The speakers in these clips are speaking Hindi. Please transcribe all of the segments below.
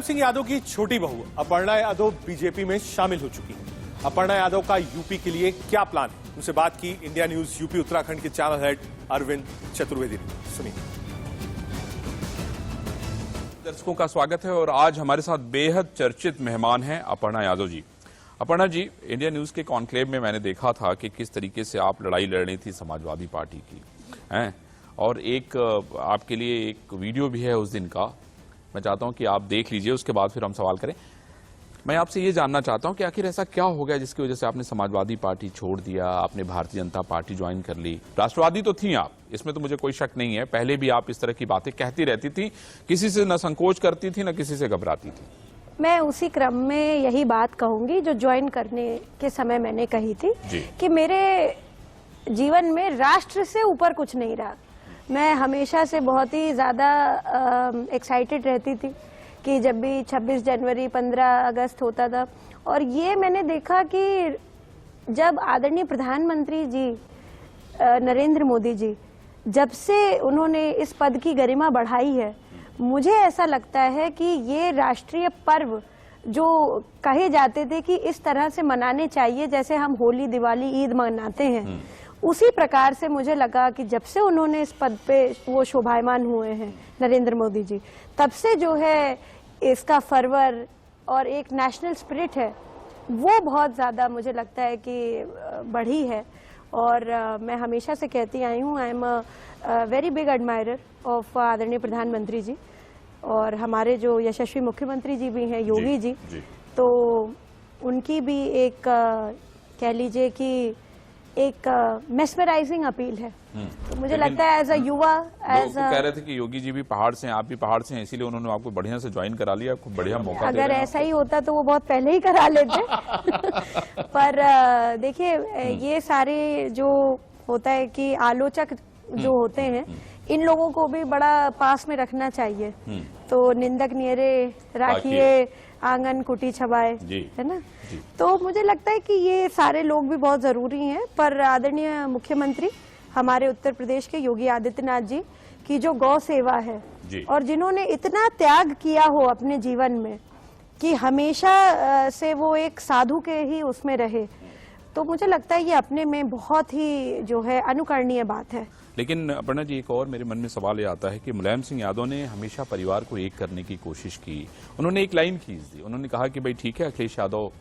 सिंह यादव की छोटी बहू अपर्णा यादव बीजेपी में शामिल हो चुकी है। अपर्णा यादव का यूपी के लिए क्या प्लान है, उनसे बात की इंडिया न्यूज यूपी उत्तराखंड के चैनल हेड अरविंद चतुर्वेदी ने। सुनिए। दर्शकों का स्वागत है और आज हमारे साथ बेहद चर्चित मेहमान हैं अपर्णा यादव जी। अपर्णा जी, इंडिया न्यूज के कॉन्क्लेव में मैंने देखा था कि किस तरीके से आप लड़ाई लड़ रही थी समाजवादी पार्टी की हैं, और एक आपके लिए एक वीडियो भी है उस दिन का। मैं चाहता हूं कि आप देख लीजिए, उसके बाद फिर हम सवाल करें। मैं आपसे ये जानना चाहता हूं कि आखिर ऐसा क्या हो गया जिसकी वजह से आपने समाजवादी पार्टी छोड़ दिया, आपने भारतीय जनता पार्टी ज्वाइन कर ली। राष्ट्रवादी तो थी आप, इसमें तो मुझे कोई शक नहीं है, पहले भी आप इस तरह की बातें कहती रहती थी, किसी से न संकोच करती थी न किसी से घबराती थी। मैं उसी क्रम में यही बात कहूंगी जो ज्वाइन करने के समय मैंने कही थी कि मेरे जीवन में राष्ट्र से ऊपर कुछ नहीं रहा। मैं हमेशा से बहुत ही ज्यादा एक्साइटेड रहती थी कि जब भी 26 जनवरी 15 अगस्त होता था, और ये मैंने देखा कि जब आदरणीय प्रधानमंत्री जी नरेंद्र मोदी जी जब से उन्होंने इस पद की गरिमा बढ़ाई है, मुझे ऐसा लगता है कि ये राष्ट्रीय पर्व जो कहे जाते थे कि इस तरह से मनाने चाहिए जैसे हम होली, दिवाली, ईद मनाते हैं, उसी प्रकार से मुझे लगा कि जब से उन्होंने इस पद पे वो शोभायमान हुए हैं नरेंद्र मोदी जी, तब से जो है इसका फर्वर और एक नेशनल स्पिरिट है वो बहुत ज्यादा मुझे लगता है कि बढ़ी है। और मैं हमेशा से कहती आई हूँ, I am a very big admirer of आदरणीय प्रधानमंत्री जी, और हमारे जो यशस्वी मुख्यमंत्री जी भी हैं योगी जी, तो उनकी भी एक कह लीजिए कि एक मेस्मराइजिंग अपील है। तो मुझे लगता है एज अ युवा, एज कह रहे थे कि योगी जी भी पहाड़ से हैं, आप भी पहाड़ से हैं, इसीलिए उन्होंने आपको बढ़िया से ज्वाइन करा लिया, आपको बढ़िया मौका अगर ऐसा ही होता तो वो बहुत पहले ही करा लेते। पर देखिए, ये सारे जो होता है कि आलोचक जो होते हैं, इन लोगों को भी बड़ा पास में रखना चाहिए। तो निंदक नियरे राखिए आंगन कुटी छबाए, है ना। तो मुझे लगता है कि ये सारे लोग भी बहुत जरूरी हैं, पर आदरणीय मुख्यमंत्री हमारे उत्तर प्रदेश के योगी आदित्यनाथ जी की जो गौ सेवा है और जिन्होंने इतना त्याग किया हो अपने जीवन में कि हमेशा से वो एक साधु के ही उसमें रहे, तो मुझे लगता है ये अपने में बहुत ही जो है अनुकरणीय बात है। लेकिन अपर्णा जी, एक और मेरे मन में सवाल ये आता है कि मुलायम सिंह यादव ने हमेशा परिवार को एक करने की कोशिश की। उन्होंने एक लाइन खींच दी, उन्होंने कहा कि भाई ठीक है, अखिलेश यादव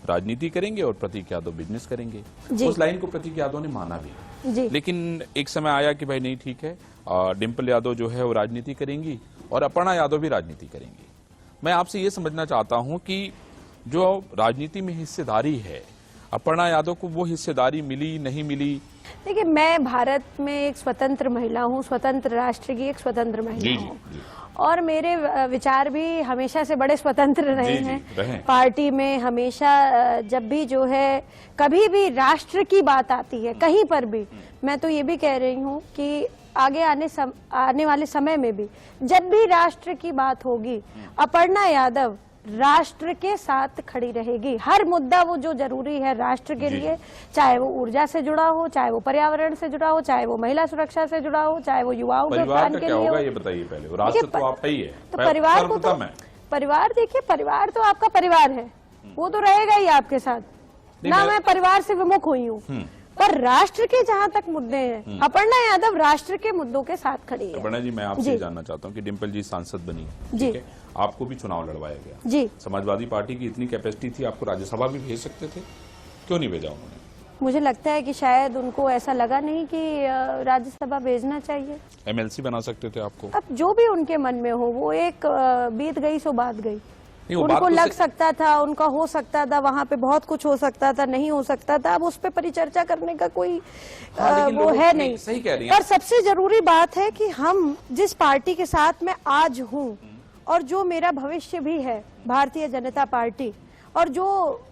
राजनीति करेंगे और प्रतीक यादव बिजनेस करेंगे। उस लाइन को प्रतीक यादव ने माना भी, लेकिन एक समय आया कि भाई नहीं ठीक है, डिम्पल यादव जो है वो राजनीति करेंगी और अपर्णा यादव भी राजनीति करेंगी। मैं आपसे ये समझना चाहता हूं कि जो राजनीति में हिस्सेदारी है, अपर्णा यादव को वो हिस्सेदारी मिली नहीं मिली? देखिए, मैं भारत में एक स्वतंत्र महिला हूँ, स्वतंत्र राष्ट्र की एक स्वतंत्र महिला हूँ, और मेरे विचार भी हमेशा से बड़े स्वतंत्र रहे हैं। पार्टी में हमेशा जब भी जो है कभी भी राष्ट्र की बात आती है कहीं पर भी, मैं तो ये भी कह रही हूँ कि आगे आने वाले समय में भी जब भी राष्ट्र की बात होगी, अपर्णा यादव राष्ट्र के साथ खड़ी रहेगी। हर मुद्दा वो जो जरूरी है राष्ट्र के लिए, चाहे वो ऊर्जा से जुड़ा हो, चाहे वो पर्यावरण से जुड़ा हो, चाहे वो महिला सुरक्षा से जुड़ा हो, चाहे वो युवाओं के उत्थान के लिए हो। ये बताइए पहले, राष्ट्र तो आप ही है, तो परिवार को तो परिवार, देखिए परिवार तो आपका परिवार है, वो तो रहेगा ही आपके साथ ना। मैं परिवार से विमुख हुई हूँ, पर राष्ट्र के जहाँ तक मुद्दे हैं, अपर्णा यादव राष्ट्र के मुद्दों के साथ खड़ी है। अपर्णा जी, मैं आपसे जानना चाहता हूँ कि डिम्पल जी सांसद बनी, ठीक है, आपको भी चुनाव लड़वाया गया जी, समाजवादी पार्टी की इतनी कैपेसिटी थी, आपको राज्यसभा भी भेज सकते थे, क्यों नहीं भेजा उन्होंने? मुझे लगता है कि शायद उनको ऐसा लगा नहीं कि राज्यसभा भेजना चाहिए। एमएलसी बना सकते थे आपको। अब जो भी उनके मन में हो, वो एक बीत गई सो बात गई। उनको लग सकता था, उनका हो सकता था, वहाँ पे बहुत कुछ हो सकता था, नहीं हो सकता था। अब उस पर परिचर्चा करने का कोई वो है नहीं। सही कह रही हैं। और सबसे जरूरी बात है कि हम जिस पार्टी के साथ मैं आज हूँ और जो मेरा भविष्य भी है, भारतीय जनता पार्टी, और जो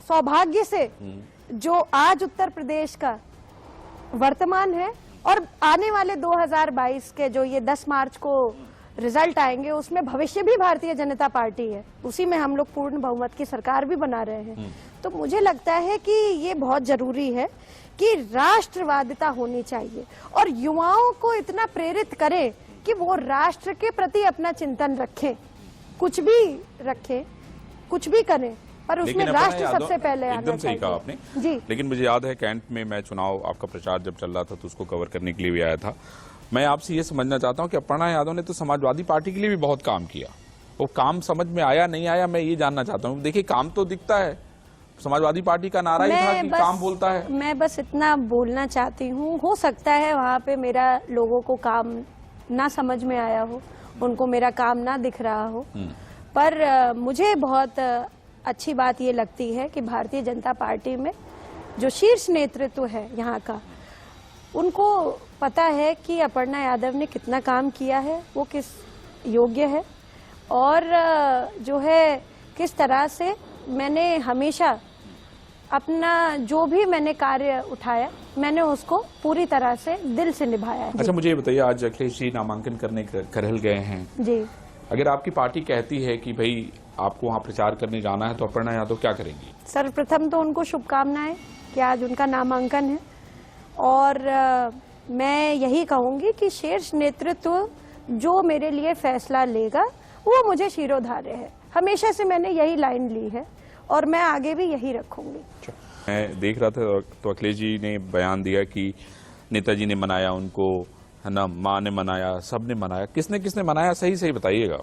सौभाग्य से जो आज उत्तर प्रदेश का वर्तमान है और आने वाले 2022 के जो ये 10 मार्च को रिजल्ट आएंगे, उसमें भविष्य भी भारतीय जनता पार्टी है, उसी में हम लोग पूर्ण बहुमत की सरकार भी बना रहे हैं। तो मुझे लगता है कि ये बहुत जरूरी है कि राष्ट्रवादिता होनी चाहिए और युवाओं को इतना प्रेरित करें कि वो राष्ट्र के प्रति अपना चिंतन रखें कुछ भी रखें, कुछ भी करें, पर उसमें राष्ट्र सबसे पहले आना एकदम सही कहा आपने जी। लेकिन मुझे याद है कैंट में मैं चुनाव आपका प्रचार जब चल रहा था तो उसको कवर करने के लिए भी आया था। मैं आपसे ये समझना चाहता हूं कि अपर्णा यादव ने तो समाजवादी पार्टी के लिए भी बहुत काम किया, वो काम समझ में आया नहीं आया, मैं ये जानना चाहता हूं। देखिए काम तो दिखता है, समाजवादी पार्टी का नारा ही था कि काम बोलता है। मैं बस इतना बोलना चाहती हूँ, हो सकता है वहाँ पे मेरा लोगों को काम ना समझ में आया हो, उनको मेरा काम ना दिख रहा हो, पर मुझे बहुत अच्छी बात ये लगती है कि भारतीय जनता पार्टी में जो शीर्ष नेतृत्व है यहाँ का, उनको पता है कि अपर्णा यादव ने कितना काम किया है, वो किस योग्य है, और जो है किस तरह से मैंने हमेशा अपना जो भी मैंने कार्य उठाया मैंने उसको पूरी तरह से दिल से निभाया है। अच्छा मुझे ये बताइए, आज अखिलेश जी नामांकन करने करहल गए हैं जी, अगर आपकी पार्टी कहती है कि भाई आपको वहाँ प्रचार करने जाना है तो अपर्णा यादव क्या करेंगी? सर्वप्रथम तो उनको शुभकामनाएं कि आज उनका नामांकन है, और मैं यही कहूंगी कि शीर्ष नेतृत्व जो मेरे लिए फैसला लेगा वो मुझे शिरोधार्य है। हमेशा से मैंने यही लाइन ली है और मैं आगे भी यही रखूंगी। मैं देख रहा था तो अखिलेश जी ने बयान दिया कि नेताजी ने मनाया उनको, है ना, माँ ने मनाया, सबने मनाया, किसने किसने मनाया सही सही बताइएगा।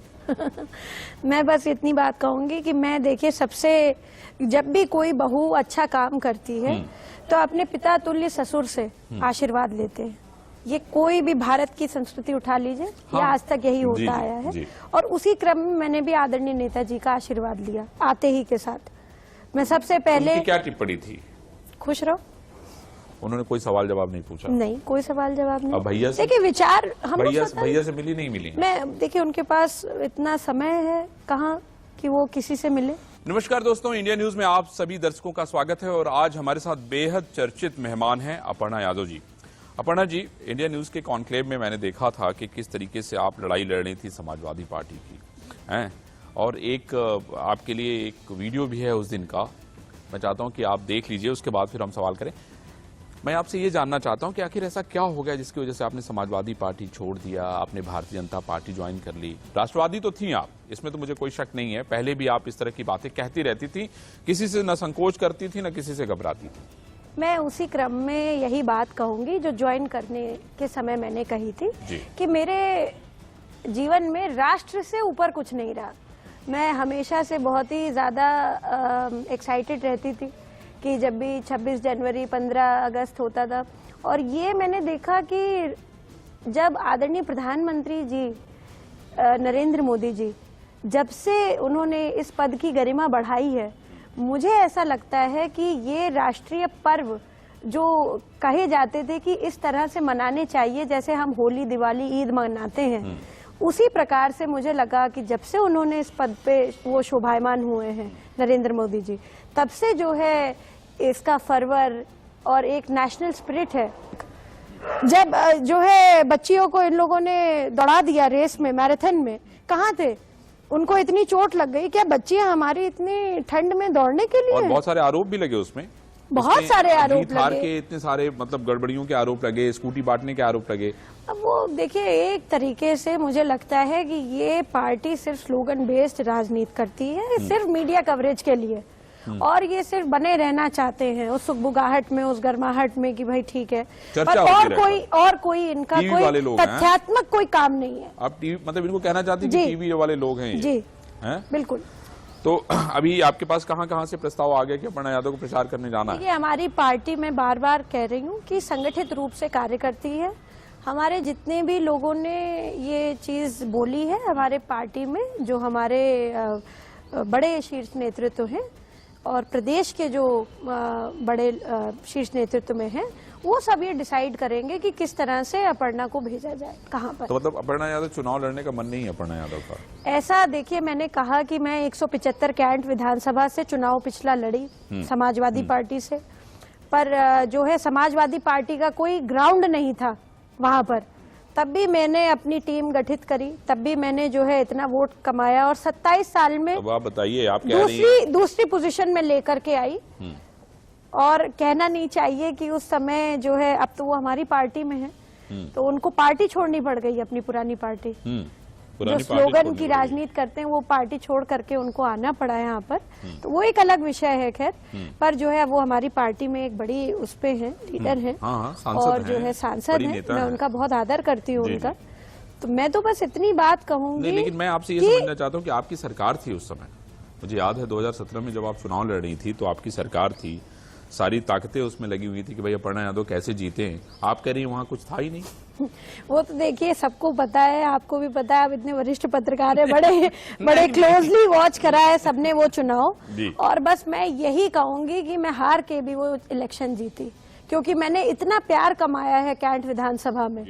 मैं बस इतनी बात कहूंगी कि मैं देखिए सबसे, जब भी कोई बहू अच्छा काम करती है तो अपने पिता तुल्य ससुर से आशीर्वाद लेते हैं। ये कोई भी भारत की संस्कृति उठा लीजिए, हाँ, ये आज तक यही होता जी, आया है जी। और उसी क्रम में मैंने भी आदरणीय नेताजी का आशीर्वाद लिया आते ही के साथ। मैं सबसे पहले, उनकी क्या टिप्पणी थी? खुश रहो। उन्होंने कोई सवाल जवाब नहीं पूछा? नहीं, कोई सवाल जवाब नहीं। अब भैया से, देखिए विचार हम भैया से मिली नहीं मिली? मैं देखिए उनके पास इतना समय है कहाँ कि वो किसी से मिले। नमस्कार दोस्तों, इंडिया न्यूज में आप सभी दर्शकों का स्वागत है और आज हमारे साथ बेहद चर्चित मेहमान हैं अपर्णा यादव जी। अपर्णा जी, इंडिया न्यूज के कॉन्क्लेव में मैंने देखा था कि किस तरीके से आप लड़ाई लड़ रही थी समाजवादी पार्टी की, हैं, और एक आपके लिए एक वीडियो भी है उस दिन का, मैं चाहता हूं कि आप देख लीजिए, उसके बाद फिर हम सवाल करें। मैं आपसे ये जानना चाहता हूं कि आखिर ऐसा क्या हो गया जिसकी वजह से आपने समाजवादी पार्टी छोड़ दिया, आपने भारतीय जनता पार्टी ज्वाइन कर ली? राष्ट्रवादी तो थी आप, इसमें तो मुझे कोई शक नहीं है, पहले भी आप इस तरह की बातें कहती रहती थी, किसी से न संकोच करती थी न किसी से घबराती थी। मैं उसी क्रम में यही बात कहूंगी जो ज्वाइन करने के समय मैंने कही थी कि मेरे जीवन में राष्ट्र से ऊपर कुछ नहीं रहा। मैं हमेशा से बहुत ही ज्यादा एक्साइटेड रहती थी कि जब भी 26 जनवरी 15 अगस्त होता था, और ये मैंने देखा कि जब आदरणीय प्रधानमंत्री जी नरेंद्र मोदी जी जब से उन्होंने इस पद की गरिमा बढ़ाई है, मुझे ऐसा लगता है कि ये राष्ट्रीय पर्व जो कहे जाते थे कि इस तरह से मनाने चाहिए जैसे हम होली, दिवाली, ईद मनाते हैं, उसी प्रकार से मुझे लगा कि जब से उन्होंने इस पद पे वो शोभायमान हुए हैं नरेंद्र मोदी जी, तब से जो है इसका फर्वर और एक नेशनल स्पिरिट है। जब जो है बच्चियों को इन लोगों ने दौड़ा दिया रेस में, मैराथन में, कहाँ थे? उनको इतनी चोट लग गई, क्या बच्चियां हमारी इतनी ठंड में दौड़ने के लिए? और बहुत सारे आरोप भी लगे उसमें, बहुत सारे आरोप लगे, के इतने सारे मतलब गड़बड़ियों के आरोप लगे, स्कूटी बांटने के आरोप लगे। अब वो देखिए, एक तरीके से मुझे लगता है कि ये पार्टी सिर्फ स्लोगन बेस्ड राजनीति करती है, सिर्फ मीडिया कवरेज के लिए, और ये सिर्फ बने रहना चाहते हैं उस सुगबुगाहट में, उस गर्माहट में कि भाई ठीक है, पर और कोई इनका कोई तथ्यात्मक कोई काम नहीं है। आप टीवी मतलब इनको कहना चाहती हैं कि टीवी वाले लोग हैं ये? जी हैं? बिल्कुल। तो अभी आपके पास कहां से प्रस्ताव आ गया कि अपर्णा यादव को प्रचार करने जाना है? ये हमारी पार्टी में बार बार कह रही हूँ कि संगठित रूप से कार्य करती है। हमारे जितने भी लोगों ने ये चीज बोली है हमारे पार्टी में, जो हमारे बड़े शीर्ष नेतृत्व हैं और प्रदेश के जो बड़े शीर्ष नेतृत्व में हैं, वो सब ये डिसाइड करेंगे कि किस तरह से अपर्णा को भेजा जाए, कहाँ पर। तो मतलब अपर्णा यादव चुनाव लड़ने का मन नहीं है अपर्णा यादव का? ऐसा देखिए, मैंने कहा कि मैं 175 कैंट विधानसभा से चुनाव पिछला लड़ी समाजवादी पार्टी से, पर जो है समाजवादी पार्टी का कोई ग्राउंड नहीं था वहां पर, तब भी मैंने अपनी टीम गठित करी, तब भी मैंने जो है इतना वोट कमाया और 27 साल में तो आप बताइए, आप कह रही हैं दूसरी पोजीशन में लेकर के आई। और कहना नहीं चाहिए कि उस समय जो है, अब तो वो हमारी पार्टी में है, तो उनको पार्टी छोड़नी पड़ गई, अपनी पुरानी पार्टी। पुरानी पार्टी स्लोगन छोड़नी की पड़ी। राजनीति करते हैं वो पार्टी छोड़ करके उनको आना पड़ा यहाँ पर, तो वो एक अलग विषय है। खैर, पर जो है वो हमारी पार्टी में एक बड़ी उस पे है, लीडर है, हाँ, सांसद और जो हैं, है सांसद बड़ी है, नेता मैं हैं। उनका बहुत आदर करती हूँ जी, उनका। तो मैं तो बस इतनी बात कहूंगी नहीं, लेकिन मैं आपसे ये कि समझना चाहता हूँ कि आपकी सरकार थी उस समय। मुझे याद है 2017 में जब आप चुनाव लड़ रही थी तो आपकी सरकार थी, सारी ताकतें उसमें लगी हुई थी कि भाई अपर्णा यादव कैसे जीते हैं। आप कह रही हैं वहां कुछ था ही नहीं। वो तो देखिए सबको पता है, आपको भी पता है, आप इतने वरिष्ठ पत्रकार है, बड़े क्लोजली वॉच करा है सबने वो चुनाव। जी। और बस मैं यही कहूंगी कि मैं हार के भी वो इलेक्शन जीती, क्योंकि मैंने इतना प्यार कमाया है कैंट विधानसभा में,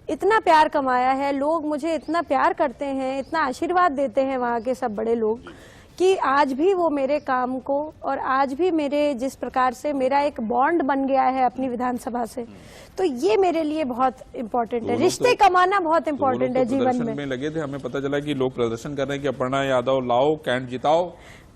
इतना प्यार कमाया है, लोग मुझे इतना प्यार करते हैं, इतना आशीर्वाद देते हैं वहाँ के सब बड़े लोग, कि आज भी वो मेरे काम को, और आज भी मेरे जिस प्रकार से मेरा एक बॉन्ड बन गया है अपनी विधानसभा से, तो ये मेरे लिए बहुत इम्पोर्टेंट है। रिश्ते कमाना बहुत इम्पोर्टेंट है जीवन में। लगे थे, हमें पता चला कि लोग प्रदर्शन कर रहे हैं कि अपर्णा यादव लाओ, कैंट जिताओ।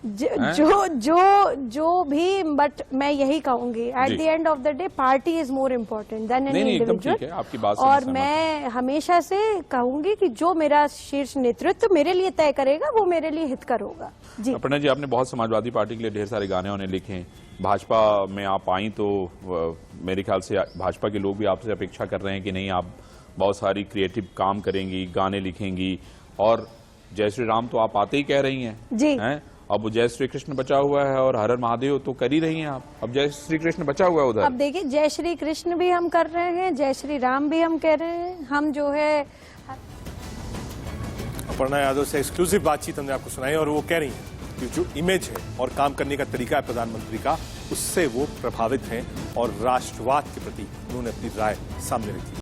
जो भी, बट मैं यही कहूंगी at the end of the day party is more important then any individual. आपकी बात से और सहमत मैं हमेशा से कहूंगी कि जो मेरा शीर्ष नेतृत्व मेरे लिए तय करेगा वो मेरे लिए हितकर होगा। जी अपर्णा जी, आपने बहुत समाजवादी पार्टी के लिए ढेर सारे गाने उन्हें लिखे हैं। भाजपा में आप आई तो मेरे ख्याल से भाजपा के लोग भी आपसे अपेक्षा कर रहे हैं कि नहीं, आप बहुत सारी क्रिएटिव काम करेंगी, गाने लिखेंगी, और जय श्री राम तो आप आते ही कह रही हैं। जी। अब जय श्री कृष्ण बचा हुआ है और हर हर महादेव तो कर ही रही हैं आप। अब जय श्री कृष्ण बचा हुआ है उधर। अब देखिए, जय श्री कृष्ण भी हम कर रहे हैं, जय श्री राम भी हम कह रहे हैं। हम जो है अपर्णा यादव से एक्सक्लूसिव बातचीत हमने आपको सुनाई, और वो कह रही हैं कि जो इमेज है और काम करने का तरीका है प्रधानमंत्री का, उससे वो प्रभावित हैं और राष्ट्रवाद के प्रति उन्होंने अपनी राय सामने रखी।